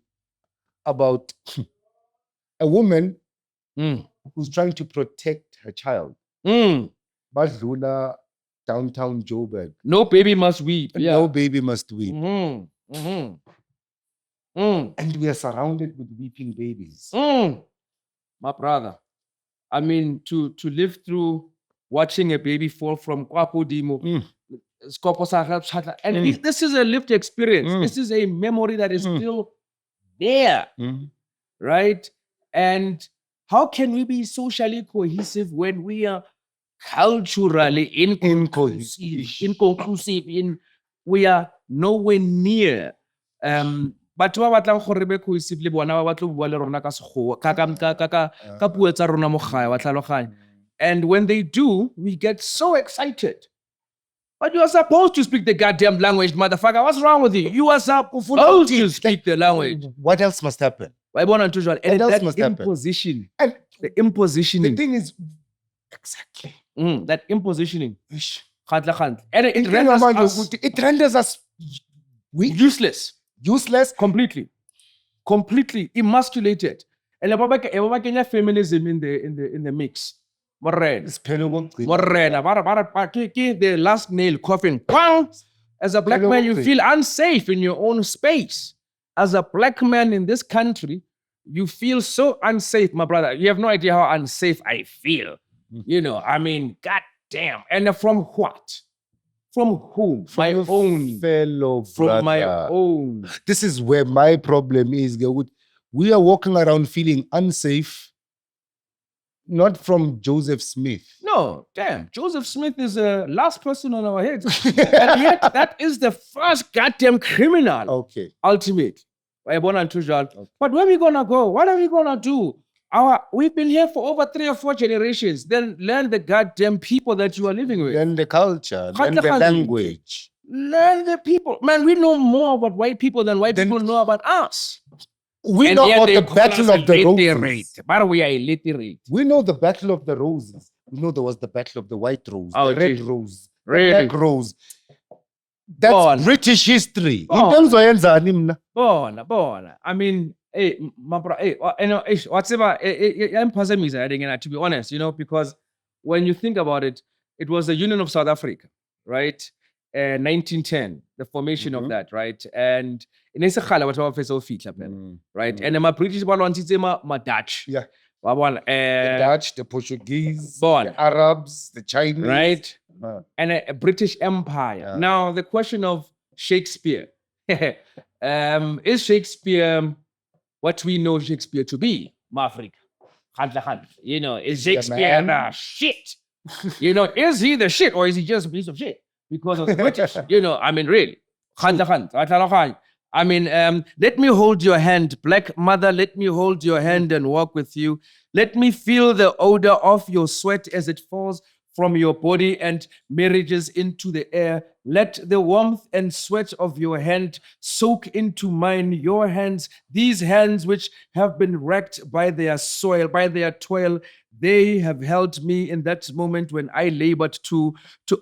[SPEAKER 1] about a woman who's trying to protect her child. Badlula, downtown Joburg.
[SPEAKER 2] No baby must weep. Yeah.
[SPEAKER 1] No baby must weep. And we are surrounded with weeping babies.
[SPEAKER 2] My brother. I mean, to live through watching a baby fall from Kwapo Dimo. And this is a lived experience. This is a memory that is still there. Right? And how can we be socially cohesive when we are culturally inconclusive? We are nowhere near. But and when they do, we get so excited. But you are supposed to speak the goddamn language, motherfucker. What's wrong with you? You are supposed to speak the language.
[SPEAKER 1] What else must happen?
[SPEAKER 2] And that imposition. And the impositioning.
[SPEAKER 1] The thing is, exactly.
[SPEAKER 2] That impositioning. And
[SPEAKER 1] it renders us
[SPEAKER 2] useless.
[SPEAKER 1] Useless.
[SPEAKER 2] Completely emasculated. And about Kenya feminism in the mix. Morena, the last nail coffin. As a black man, you feel unsafe in your own space. As a black man in this country, you feel so unsafe, my brother. You have no idea how unsafe I feel. You know, I mean, god damn. And from what? From whom?
[SPEAKER 1] From
[SPEAKER 2] my
[SPEAKER 1] a
[SPEAKER 2] own
[SPEAKER 1] fellow
[SPEAKER 2] from
[SPEAKER 1] brother.
[SPEAKER 2] my own.
[SPEAKER 1] This is where my problem is. We are walking around feeling unsafe, not from Joseph Smith.
[SPEAKER 2] No, damn. Joseph Smith is the last person on our heads. And yet, that is the first goddamn criminal.
[SPEAKER 1] Okay.
[SPEAKER 2] Ultimate. But where are we gonna go? What are we gonna do? We've been here for over 3 or 4 generations. Then learn the goddamn people that you are living with.
[SPEAKER 1] Learn the culture, learn the language.
[SPEAKER 2] Learn the people. Man, we know more about white people than white people know about us.
[SPEAKER 1] We know about the Battle of the Roses.
[SPEAKER 2] But we are illiterate.
[SPEAKER 1] We know the Battle of the Roses. We know there was the Battle of the White Rose, the Red Rose,
[SPEAKER 2] really?
[SPEAKER 1] the Black Rose. That's British history. Bona.
[SPEAKER 2] I mean, hey, my bro, hey, whatever, to be honest, you know, because when you think about it, it was the Union of South Africa, right? 1910, the formation of that, right? And in right? And my British my Dutch.
[SPEAKER 1] Yeah.
[SPEAKER 2] The
[SPEAKER 1] Dutch, the Portuguese, the Arabs, the Chinese.
[SPEAKER 2] Right? And a British Empire. Yeah. Now, the question of Shakespeare. Is Shakespeare what we know Shakespeare to be? Mafrika. You know, is Shakespeare the shit? You know, is he the shit or is he just a piece of shit? Because of the British. You know, I mean, really. I mean, let me hold your hand, black mother. Let me hold your hand and walk with you. Let me feel the odor of your sweat as it falls from your body and merges into the air. Let the warmth and sweat of your hand soak into mine, your hands, these hands which have been wrecked by their soil, by their toil. They have held me in that moment when I labored to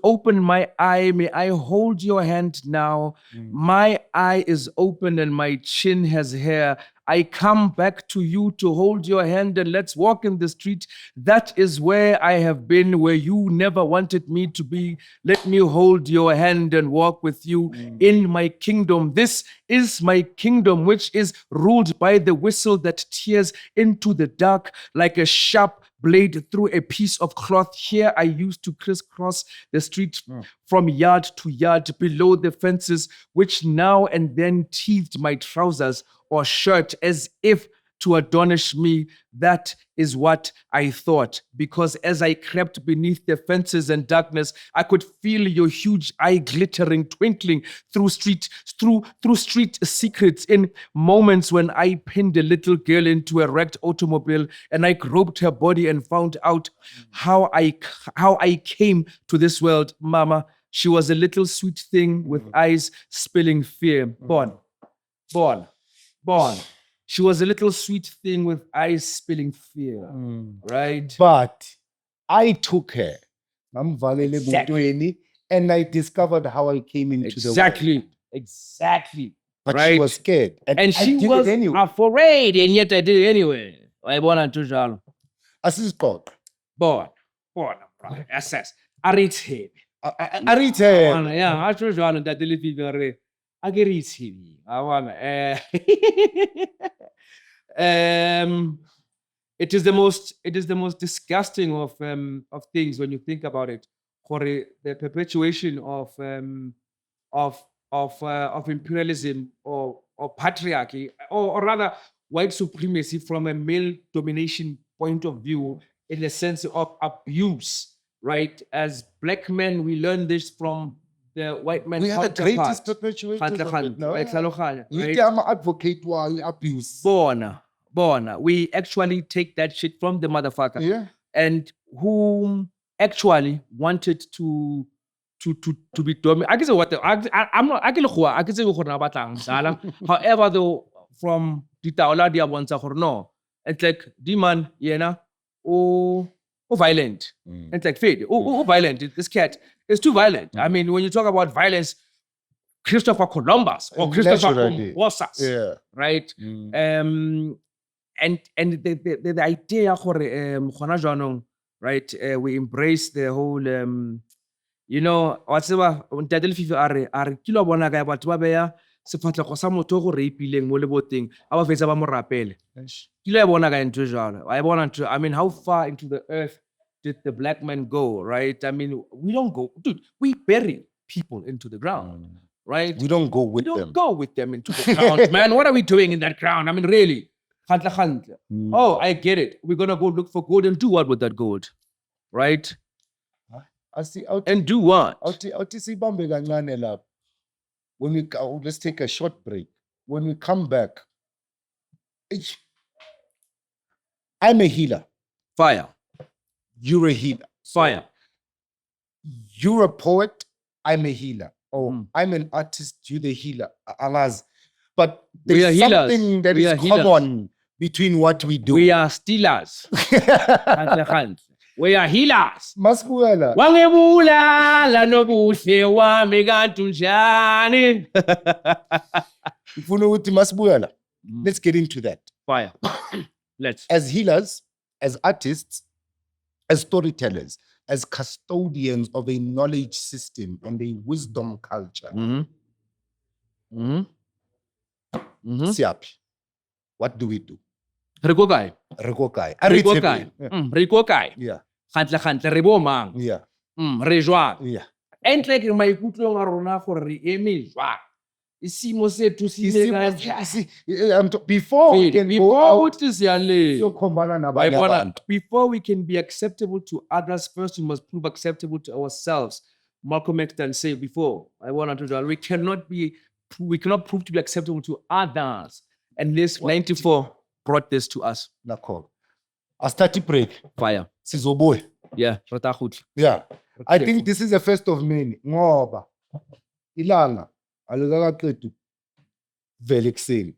[SPEAKER 2] open my eye. May I hold your hand now? My eye is open and my chin has hair. I come back to you to hold your hand and let's walk in the street. That is where I have been, where you never wanted me to be. Let me hold your hand and walk with you in my kingdom. This is my kingdom, which is ruled by the whistle that tears into the dark like a sharp blade through a piece of cloth. Here I used to crisscross the street from yard to yard below the fences, which now and then teethed my trousers or shirt as if to admonish me. That is what I thought, because as I crept beneath the fences and darkness, I could feel your huge eye glittering, twinkling through street secrets in moments when I pinned a little girl into a wrecked automobile and I groped her body and found out how I came to this world. Mama, she was a little sweet thing with eyes spilling fear. Born. She was a little sweet thing with eyes spilling fear, right?
[SPEAKER 1] But I took her, and I discovered how I came into the world.
[SPEAKER 2] Exactly.
[SPEAKER 1] But
[SPEAKER 2] right?
[SPEAKER 1] she was scared.
[SPEAKER 2] And she was afraid, and yet I did it anyway. I want to tell.
[SPEAKER 1] Assistant.
[SPEAKER 2] Born. Assess. Arite.
[SPEAKER 1] Arite.
[SPEAKER 2] Yeah, I told you that the I get it. I want. It is the most disgusting of things when you think about it. For the perpetuation of imperialism or patriarchy, or rather white supremacy from a male domination point of view, in the sense of abuse, right? As black men, we learn this from the white man.
[SPEAKER 1] We are the greatest perpetuators of it, no? We are advocate while abuse.
[SPEAKER 2] Born. We actually take that shit from the motherfucker.
[SPEAKER 1] Yeah.
[SPEAKER 2] And who actually wanted to be dominant. I can say what I'm not. I can say what. However, though, from the Taola dia bonsa no, it's like demand yena violent. It's like fade. Violent. This cat is too violent. I mean, when you talk about violence, Christopher Columbus or Christopher Columbus, right? and the idea gona jaanong, right, we embrace the whole you know wa tseba ntate Lefifi a re kilo bona ka batho ba beya sefatlego sa motho go reipileng mo leboteng a ba fetsa ba mo rapele kilo ya bona ka ntwe jalo I bona ntwe I mean how far into the earth did the black man go, right? I mean we don't go, dude, we bury people into the ground, right?
[SPEAKER 1] We don't go with
[SPEAKER 2] We don't
[SPEAKER 1] them.
[SPEAKER 2] go with them into the ground, man. What are we doing in that ground? I mean, really. Oh, I get it. We're gonna go look for gold and do what with that gold, right?
[SPEAKER 1] I see.
[SPEAKER 2] And do what?
[SPEAKER 1] When we let's take a short break. When we come back, I'm a healer.
[SPEAKER 2] Fire,
[SPEAKER 1] You're a healer.
[SPEAKER 2] fire.
[SPEAKER 1] You're a poet. I'm a healer. Oh, I'm an artist. You're the healer. Alas, but
[SPEAKER 2] We are
[SPEAKER 1] there's
[SPEAKER 2] healers.
[SPEAKER 1] something that
[SPEAKER 2] We
[SPEAKER 1] is
[SPEAKER 2] are healers.
[SPEAKER 1] common between what we do.
[SPEAKER 2] We are stealers. We are healers.
[SPEAKER 1] Masbuela.
[SPEAKER 2] Wangebulala nobuhle wami kanti unjani?
[SPEAKER 1] Ufuna ukuthi Masbuela. Let's get into that.
[SPEAKER 2] Fire. Let's.
[SPEAKER 1] As healers, as artists, as storytellers, as custodians of a knowledge system and a wisdom culture. Siapi, what do we do?
[SPEAKER 2] Re go kae?
[SPEAKER 1] Re go kae?
[SPEAKER 2] Re go kae? Re go kae?
[SPEAKER 1] Yeah,
[SPEAKER 2] Gantle re bo mang?
[SPEAKER 1] yeah,
[SPEAKER 2] Re jwang?
[SPEAKER 1] yeah.
[SPEAKER 2] Entle ke maikutlong a rona gore re eme jwang? Isimo sethu se ile ka
[SPEAKER 1] Before we can go
[SPEAKER 2] before
[SPEAKER 1] out,
[SPEAKER 2] uthi siyale.
[SPEAKER 1] siyokhombana nabanye
[SPEAKER 2] Wayibona,
[SPEAKER 1] abantu.
[SPEAKER 2] before we can be acceptable to others, first we must prove acceptable to ourselves. Malcolm X done say before, we cannot prove to be acceptable to others. And this 94 brought this to us.
[SPEAKER 1] Nakho. A study break.
[SPEAKER 2] Fire.
[SPEAKER 1] Sizobuya.
[SPEAKER 2] Yeah. Rata goed.
[SPEAKER 1] Yeah. I think this is the first of many. Ngoba ilanga alikakaqedi vele ekuseni.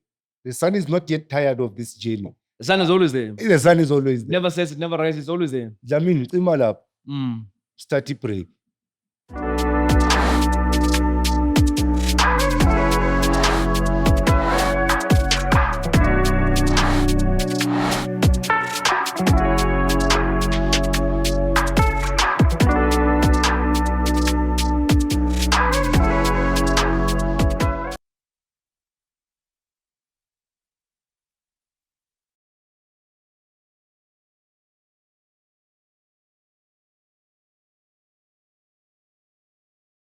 [SPEAKER 1] The sun is not yet tired of this journey.
[SPEAKER 2] The sun is always there.
[SPEAKER 1] The sun is always there.
[SPEAKER 2] Never says it never rises, it's always there.
[SPEAKER 1] Jamini, cima lapho. Study break.